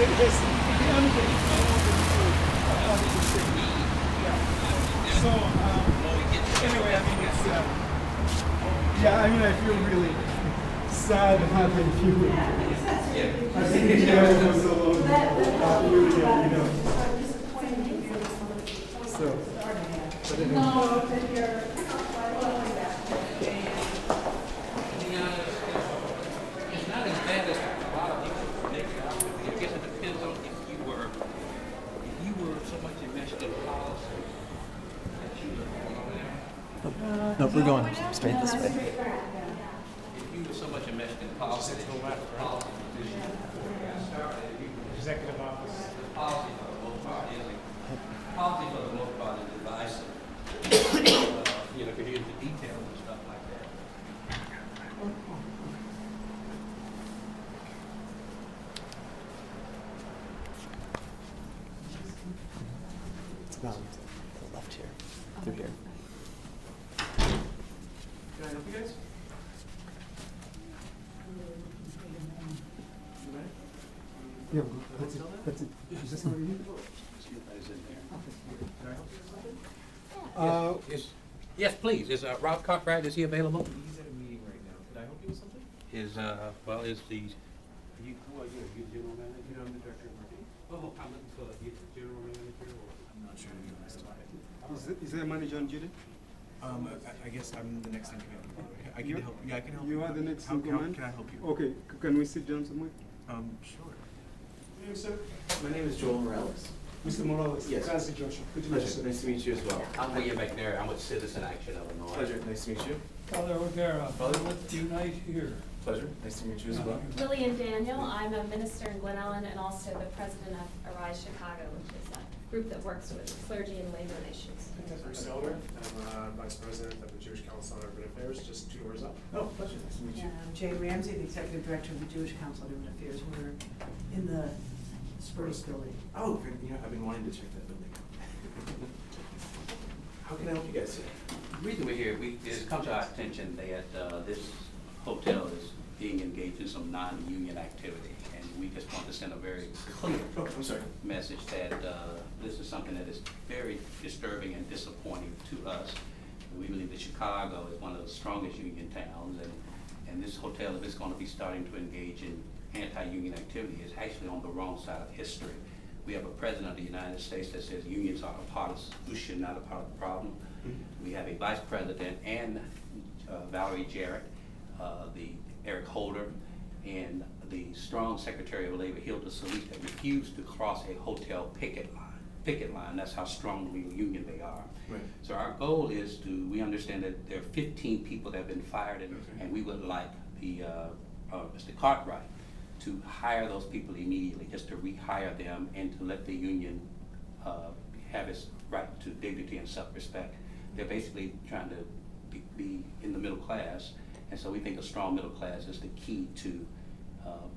There's the other thing I wanted to say. Yeah. So, anyway, I mean, it's, yeah, I mean, I feel really sad having you. I think it was a little you know. So, but anyway. It's not as bad as a lot of people predict. I guess it depends on if you were so much enmeshed in policy that you were. No, we're going straight this way. If you were so much enmeshed in policy, Executive office. policy for the most part is divisive. You know, here's the details and stuff like that. It's about to the left here, through here. Can I help you guys? Yeah, that's it. That's it. Is this what you need? Can I help you with something? Yes, please. Is Rob Cartwright, is he available? He's at a meeting right now. Can I help you with something? Is who are you? Are you general manager? You know, I'm the director of marketing. Oh, I'm looking for the general manager or? I'm not sure to be honest. Is there a manager on duty? I guess I'm the next in command. I can help. Yeah, I can help. You are the next in How command? can I help you? Okay, can we sit down somewhere? Sure. Name, sir? My name is Joel Morales. Mr. Morales. Yes. Fancy Joshua. Good to meet you, Pleasure. sir. Nice to meet you as well. I'm William McNair. I'm with Citizen Action Illinois. Pleasure. Nice to meet you. Father O'Gara, Father. let's unite here. Pleasure. Nice to meet you as well. Lillian Daniel, I'm a minister in Glen Ellen and also the president of Arise Chicago, which is a group that works with clergy and labor relations. Bruce Elder, I'm Vice President of the Jewish Council on Urban Affairs, just 2 doors up. Oh, pleasure. Nice to meet you. And I'm Jane Ramsey, the Executive Director of the Jewish Council on Urban Affairs. We're in the Spurs building. Oh, you know, I've been wanting to check that building out. How can I help you guys today? The reason we're here, it's come to our attention that this hotel is being engaged in some non-union activity. And we just want to send a very clear Oh, I'm sorry. message that this is something that is very disturbing and disappointing to us. We believe that Chicago is one of the strongest union towns, and this hotel, if it's going to be starting to engage in anti-union activity, is actually on the wrong side of history. We have a president of the United States that says unions are a part of the solution, not a part of the problem. Mm-hmm. We have a vice president and Valerie Jarrett, the Eric Holder, and the strong Secretary of Labor, Hilda Solis, that refused to cross a hotel picket line. That's how strongly union they are. Right. So our goal is we understand that there are 15 people that have been fired, and we would like Mr. Cartwright to hire those people immediately, just to rehire them and to let the union have its right to dignity and self-respect. They're basically trying to be in the middle class, and so we think a strong middle class is the key to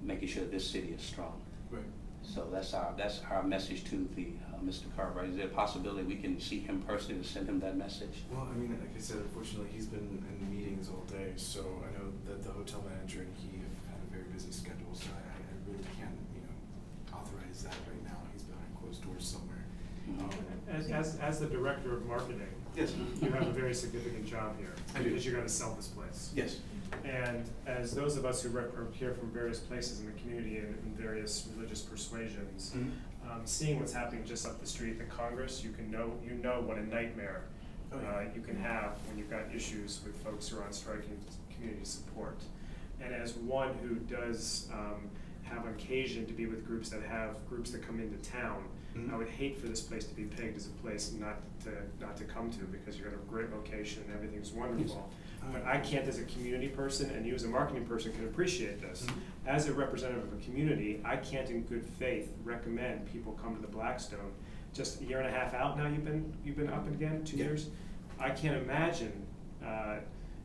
making sure this city is strong. Right. So that's our message to the Mr. Cartwright. Is there a possibility we can see him personally to send him that message? Well, I mean, like I said, unfortunately, he's been in meetings all day, so I know that the hotel manager and he have had a very busy schedule, so I really can't, authorize that right now. He's behind closed doors somewhere. As the Director of Marketing, Yes. you have a very significant job here. I do. Because you're gonna sell this place. Yes. And as those of us who are here from various places in the community and in various religious persuasions, Mm-hmm. seeing what's happening just up the street at Congress, you know what a nightmare Oh, yeah. you can have when you've got issues with folks who are on striking community support. And as one who does have occasion to be with groups that come into town, Mhm. I would hate for this place to be pegged as a place not to come to, because you're at a great location and everything's wonderful. But I can't, as a community person, and you as a marketing person can appreciate this. Mhm. As a representative of a community, I can't in good faith recommend people come to the Blackstone. Just a year and a half out now, you've been up again, 2 Yeah. years? I can't imagine,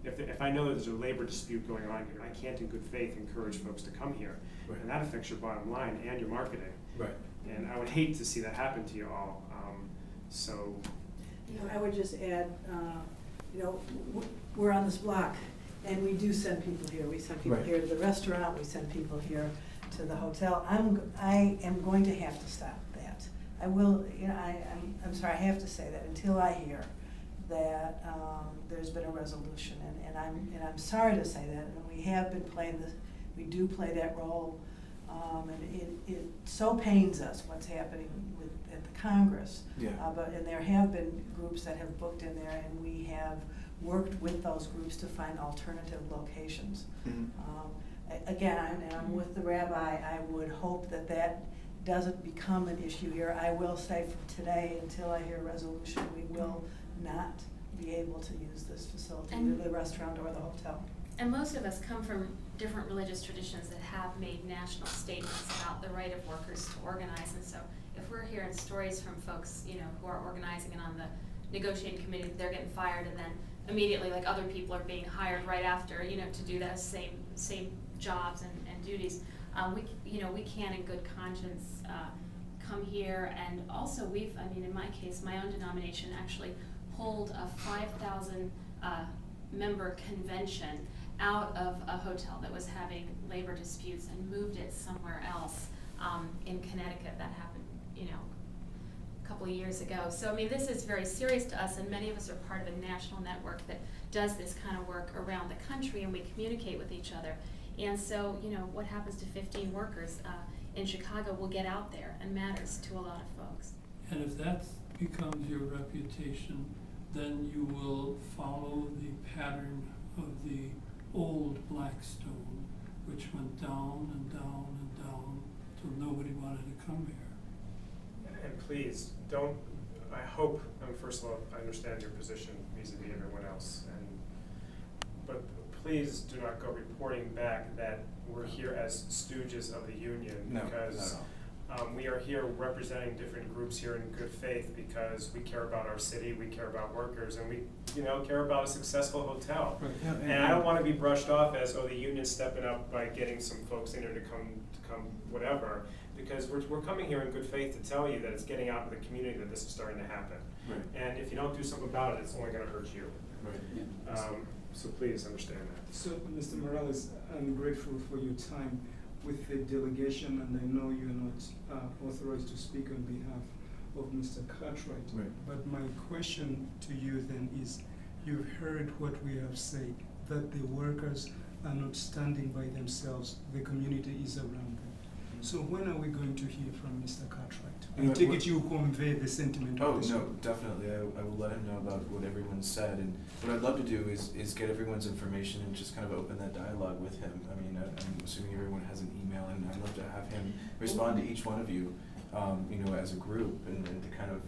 if I know that there's a labor dispute going on here, I can't in good faith encourage folks to come here. Right. And that affects your bottom line and your marketing. Right. And I would hate to see that happen to you all. So, I would just add, we're on this block, and we do send people here. We send people Right. here to the restaurant, we send people here to the hotel, I am going to have to stop that. I will, I'm sorry, I have to say that until I hear that there's been a resolution, and I'm sorry to say that, and we have been playing this, we do play that role, and it so pains us what's happening at the Congress. Yeah. And there have been groups that have booked in there, and we have worked with those groups to find alternative locations. Again, I'm with the rabbi, I would hope that that doesn't become an issue here. I will say from today until I hear a resolution, we will not be able to use this facility, either the restaurant or the hotel. And most of us come from different religious traditions that have made national statements about the right of workers to organize. And so if we're hearing stories from folks, who are organizing and on the negotiating committee, that they're getting fired, and then immediately, like, other people are being hired right after, to do those same jobs and duties, we can in good conscience come here. And also in my case, my own denomination actually pulled a 5,000 member convention out of a hotel that was having labor disputes and moved it somewhere else in Connecticut. That happened, a couple of years ago. So this is very serious to us, and many of us are part of a national network that does this kind of work around the country, and we communicate with each other. And so, what happens to 15 workers in Chicago will get out there and matters to a lot of folks. And if that becomes your reputation, then you will follow the pattern of the old Blackstone, which went down and down and down till nobody wanted to come here. And please, don't, I hope, first of all, I understand your position vis-a-vis everyone else, but please do not go reporting back that we're here as stooges of the union. No, because we are here representing different groups here in good faith, because we care about our city, we care about workers, and we care about a successful hotel. Right. Yeah, and I don't want to be brushed off as, the union's stepping up by getting some folks in here to come whatever, because we're coming here in good faith to tell you that it's getting out in the community that this is starting to happen. Right. And if you don't do something about it, it's only going to hurt you. Right. Yeah. So please understand that. So, Mr. Morales, I'm grateful for your time with the delegation, and I know you're not authorized to speak on behalf of Mr. Cartwright. Right. But my question to you then is, you've heard what we have said, that the workers are not standing by themselves, the community is around them. So when are we going to hear from Mr. Cartwright? I take it you convey the sentiment of this. No, definitely. I will let him know about what everyone said, and what I'd love to do is get everyone's information and just kind of open that dialogue with him. I'm assuming everyone has an email, and I'd love to have him respond to each one of you, as a group, and to kind of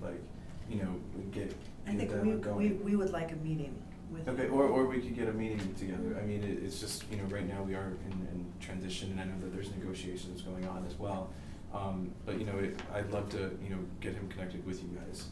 get I think going. we would like a meeting with. Okay, or we could get a meeting together. It's just, right now we are in transition, and I know that there's negotiations going on as well. But I'd love to, get him connected with you guys.